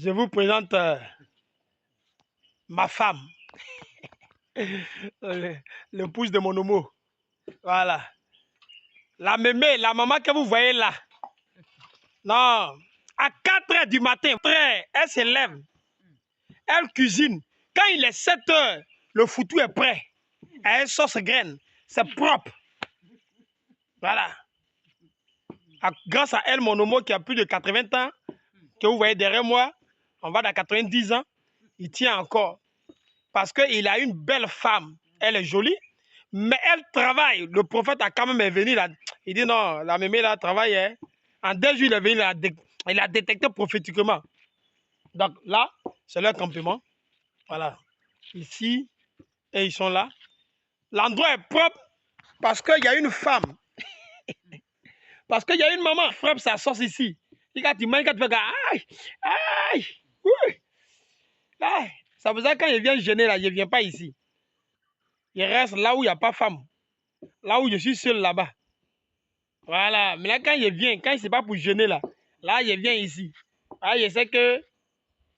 Je vous présente ma femme, l'épouse de mon homo. Voilà. La mémé, la maman que vous voyez là. Non, à 4 heures du matin, elle se lève, elle cuisine. Quand il est 7 heures, le foutu est prêt. Elle sauce graine, c'est propre. Voilà. Grâce à elle, mon homo qui a plus de 80 ans, que vous voyez derrière moi, on va dans 90 ans, il tient encore. Parce qu'il a une belle femme, elle est jolie, mais elle travaille. Le prophète a quand même venu là. Il dit non, la mémé là travaille. Hein. En 2 jours, il est venu, il a détecté prophétiquement. Donc là, c'est leur campement. Voilà. Ici, et ils sont là. L'endroit est propre parce qu'il y a une femme. Parce qu'il y a une maman. Frappe sa sauce ici. Il quand tu manges, quand tu fais aïe, aïe, oui. Aïe. Ça veut dire quand il vient gêner là, il ne vient pas ici. Il reste là où il n'y a pas de femme. Là où je suis seul là-bas. Voilà. Mais là, quand il vient, quand c'est pas pour gêner là, là, il vient ici. Ah, je sais que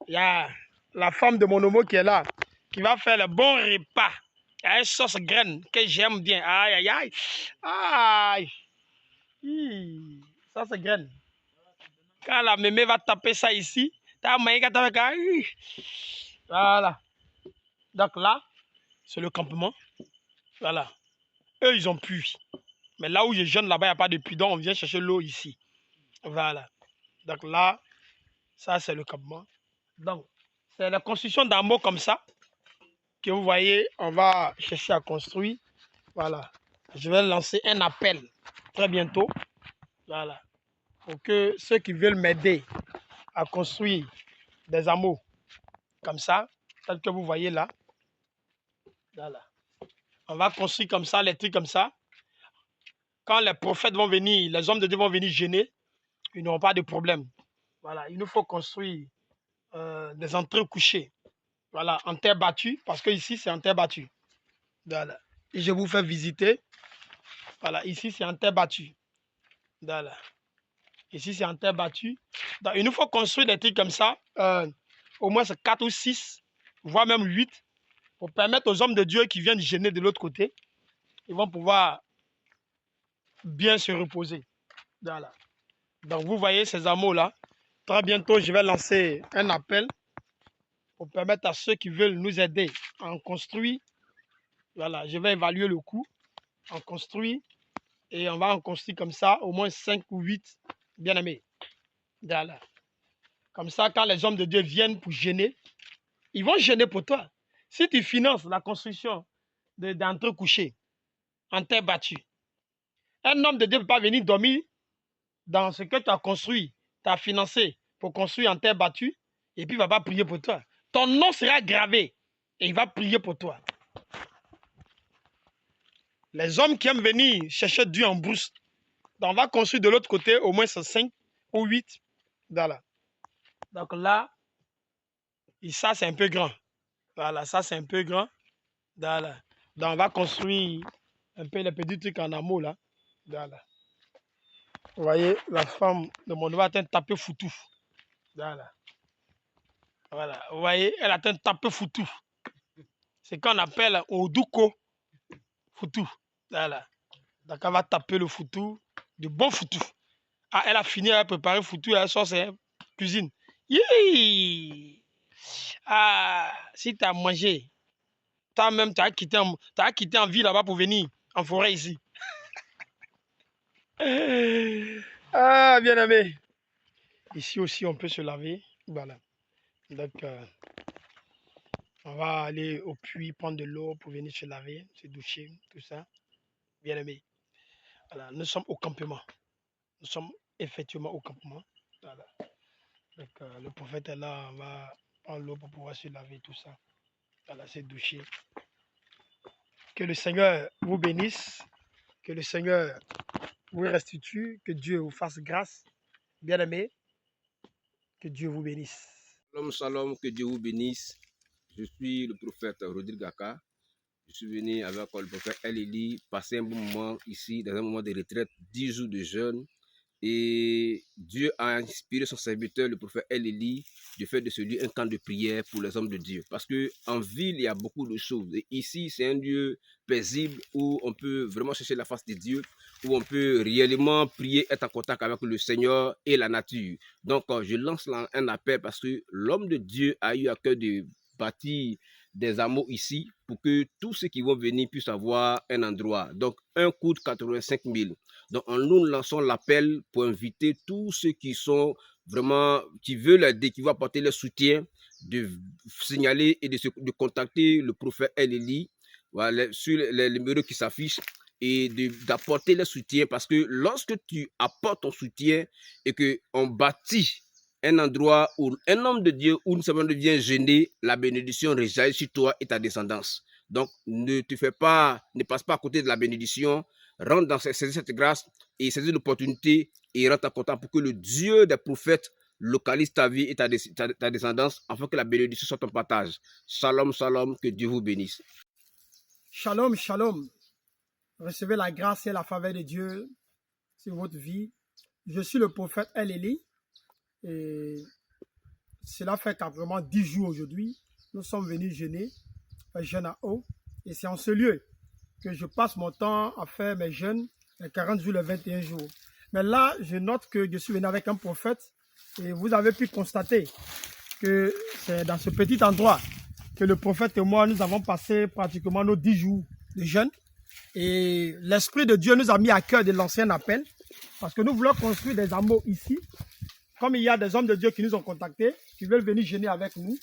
il y a la femme de mon homo qui est là, qui va faire le bon repas. Il y a une sauce graine que j'aime bien. Aïe, aïe, aïe. Aïe. Ça, c'est graine. Quand la mémé va taper ça ici, voilà. Donc là, c'est le campement. Voilà. Eux, ils ont pu. Mais là où je jeûne, là-bas, il n'y a pas de puits. Donc, on vient chercher l'eau ici. Voilà. Donc là, ça, c'est le campement. Donc, c'est la construction d'un mot comme ça que vous voyez, on va chercher à construire. Voilà. Je vais lancer un appel très bientôt. Voilà. Pour que ceux qui veulent m'aider à construire des hameaux comme ça, tel que vous voyez là. Voilà. On va construire comme ça, les trucs comme ça. Quand les prophètes vont venir, les hommes de Dieu vont venir gêner, ils n'auront pas de problème. Voilà. Il nous faut construire des entrées couchées. Voilà, en terre battue, parce que ici c'est en terre battue. Voilà. Et je vous fais visiter. Voilà, ici c'est en terre battue. Voilà. Ici c'est en terre battue. Donc, il nous faut construire des trucs comme ça, au moins 4 ou 6, voire même 8, pour permettre aux hommes de Dieu qui viennent gêner de l'autre côté, ils vont pouvoir bien se reposer. Voilà. Donc vous voyez ces hameaux-là. Très bientôt, je vais lancer un appel pour permettre à ceux qui veulent nous aider à en construire. Voilà, je vais évaluer le coût, en construire, et on va en construire comme ça, au moins 5 ou 8 bien-aimés. Voilà. Comme ça, quand les hommes de Dieu viennent pour gêner, ils vont gêner pour toi. Si tu finances la construction d'entrées couchées en terre battue, un homme de Dieu ne peut pas venir dormir dans ce que tu as construit, tu as financé pour construire en terre battue, et puis il ne va pas prier pour toi. Ton nom sera gravé et il va prier pour toi. Les hommes qui aiment venir chercher Dieu en brousse, on va construire de l'autre côté au moins 5 ou 8. Voilà. Donc là, et ça c'est un peu grand. Voilà, ça c'est un peu grand. Voilà. Donc on va construire un peu les petits trucs en amont là. Voilà. Vous voyez, la femme de mon neveu a un tapé foutu. Voilà. Voilà. Vous voyez, elle a un tapé foutu. C'est qu'on appelle Oduko foutu. Voilà. Donc elle va taper le foutu, du bon foutu. Ah, elle a fini, elle a préparé le foutu, elle sort sa cuisine. Yee! Ah, si tu as mangé, toi-même, tu as quitté en ville là-bas pour venir en forêt ici. Ah, bien aimé. Ici aussi, on peut se laver. Voilà. Donc, on va aller au puits, prendre de l'eau pour venir se laver, se doucher, tout ça. Bien aimé. Voilà. Nous sommes au campement. Nous sommes effectivement au campement. Voilà. Donc, le prophète est là, on va prendre l'eau pour pouvoir se laver, tout ça. Voilà, se doucher. Que le Seigneur vous bénisse. Que le Seigneur vous restitue. Que Dieu vous fasse grâce. Bien aimé. Que Dieu vous bénisse. Shalom, shalom, que Dieu vous bénisse. Je suis le prophète Rodrigue Gaka. Je suis venu avec le prophète El Eli passer un bon moment ici, dans un moment de retraite, 10 jours de jeûne. Et Dieu a inspiré son serviteur, le prophète El-Élie, de faire de ce lieu un camp de prière pour les hommes de Dieu. Parce qu'en ville, il y a beaucoup de choses. Et ici, c'est un lieu paisible où on peut vraiment chercher la face de Dieu, où on peut réellement prier, être en contact avec le Seigneur et la nature. Donc, je lance là un appel parce que l'homme de Dieu a eu à cœur de bâtir des hameaux ici pour que tous ceux qui vont venir puissent avoir un endroit. Donc, un coûte 85 000. Donc, nous lançons l'appel pour inviter tous ceux qui sont vraiment, qui veulent aider, qui vont apporter leur soutien, de signaler et de contacter le prophète El-Élie, voilà, sur les numéros qui s'affichent et d'apporter le soutien parce que lorsque tu apportes ton soutien et qu'on bâtit un endroit où un homme de Dieu où une personne devient gêné, la bénédiction rejaillit sur toi et ta descendance. Donc, ne passe pas à côté de la bénédiction, rentre dans cette grâce et saisis l'opportunité et rentre en contact pour que le Dieu des prophètes localise ta vie et ta descendance afin que la bénédiction soit ton partage. Shalom, shalom, que Dieu vous bénisse. Shalom, shalom. Recevez la grâce et la faveur de Dieu sur votre vie. Je suis le prophète El-Élie. Et cela fait carrément 10 jours aujourd'hui. Nous sommes venus jeûner, jeûne à eau. Et c'est en ce lieu que je passe mon temps à faire mes jeûnes, les 40 jours, les 21 jours. Mais là, je note que je suis venu avec un prophète. Et vous avez pu constater que c'est dans ce petit endroit que le prophète et moi, nous avons passé pratiquement nos 10 jours de jeûne. Et l'Esprit de Dieu nous a mis à cœur de lancer un appel. Parce que nous voulons construire des hameaux ici. Comme il y a des hommes de Dieu qui nous ont contactés, qui veulent venir jeûner avec nous.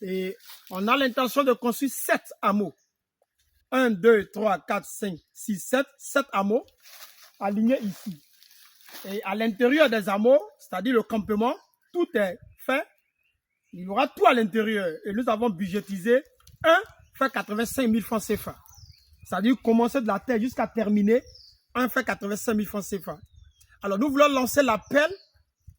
Et on a l'intention de construire 7 hameaux. 1, 2, 3, 4, 5, 6, 7. 7 hameaux alignés ici. Et à l'intérieur des hameaux, c'est-à-dire le campement, tout est fait. Il y aura tout à l'intérieur. Et nous avons budgétisé 1 fait 85 000 francs CFA. C'est-à-dire commencer de la terre jusqu'à terminer 1 fait 85 000 francs CFA. Alors nous voulons lancer l'appel,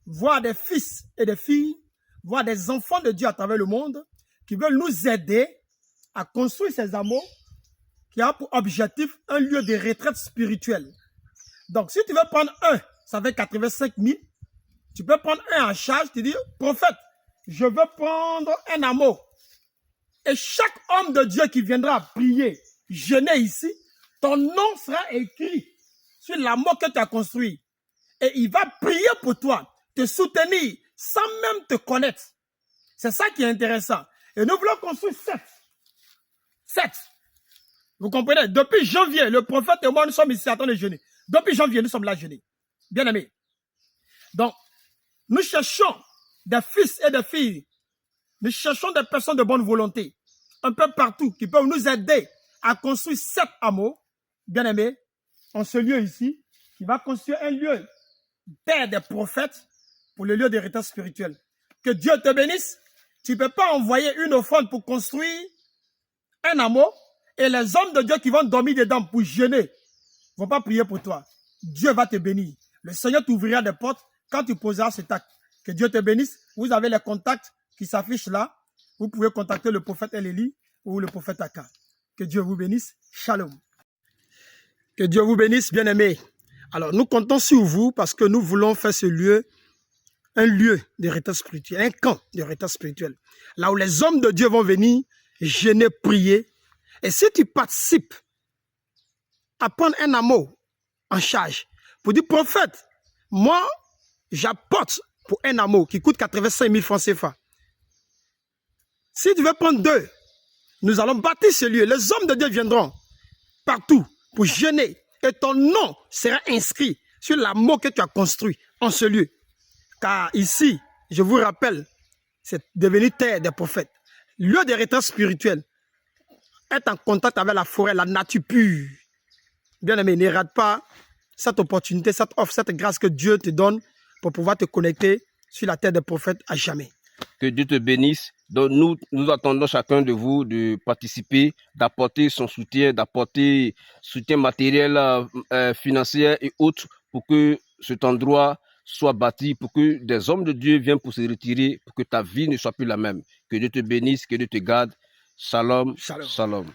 voir des fils et des filles, voir des enfants de Dieu à travers le monde qui veulent nous aider à construire ces hameaux qui a pour objectif un lieu de retraite spirituelle. Donc, si tu veux prendre un, ça fait 85 000. Tu peux prendre un en charge, tu dis, prophète, je veux prendre un hameau. Et chaque homme de Dieu qui viendra prier, jeûner ici, ton nom sera écrit sur l'amour que tu as construit. Et il va prier pour toi, te soutenir, sans même te connaître. C'est ça qui est intéressant. Et nous voulons construire 7. 7. Vous comprenez? Depuis janvier, le prophète et moi, nous sommes ici à train de jeûner. Depuis janvier, nous sommes là jeûner. Bien aimés. Donc, nous cherchons des fils et des filles. Nous cherchons des personnes de bonne volonté, un peu partout, qui peuvent nous aider à construire 7 hameaux, bien aimés, en ce lieu ici, qui va construire un lieu terre des prophètes pour le lieu de retraite spirituel. Que Dieu te bénisse. Tu ne peux pas envoyer une offrande pour construire un hameau et les hommes de Dieu qui vont dormir dedans pour jeûner ne vont pas prier pour toi. Dieu va te bénir. Le Seigneur t'ouvrira des portes quand tu poseras cet acte. Que Dieu te bénisse. Vous avez les contacts qui s'affichent là. Vous pouvez contacter le prophète El-Élie ou le prophète Aka. Que Dieu vous bénisse. Shalom. Que Dieu vous bénisse, bien-aimés. Alors, nous comptons sur vous parce que nous voulons faire ce lieu un lieu de retraite spirituel, un camp de retraite spirituel. Là où les hommes de Dieu vont venir jeûner, prier. Et si tu participes à prendre un hameau en charge pour dire, prophète, moi, j'apporte pour un hameau qui coûte 85 000 francs CFA. Si tu veux prendre 2, nous allons bâtir ce lieu. Les hommes de Dieu viendront partout pour jeûner. Et ton nom sera inscrit sur l'hameau que tu as construit en ce lieu. Car ici, je vous rappelle, c'est devenu terre des prophètes. Lieu de retraite spirituel. Être en contact avec la forêt, la nature pure. Bien aimé, ne rate pas cette opportunité, cette offre, cette grâce que Dieu te donne pour pouvoir te connecter sur la terre des prophètes à jamais. Que Dieu te bénisse. Donc nous attendons chacun de vous de participer, d'apporter son soutien, d'apporter soutien matériel, financier et autres pour que cet endroit soit bâti, pour que des hommes de Dieu viennent pour se retirer, pour que ta vie ne soit plus la même. Que Dieu te bénisse, que Dieu te garde. Shalom, Shalom. shalom.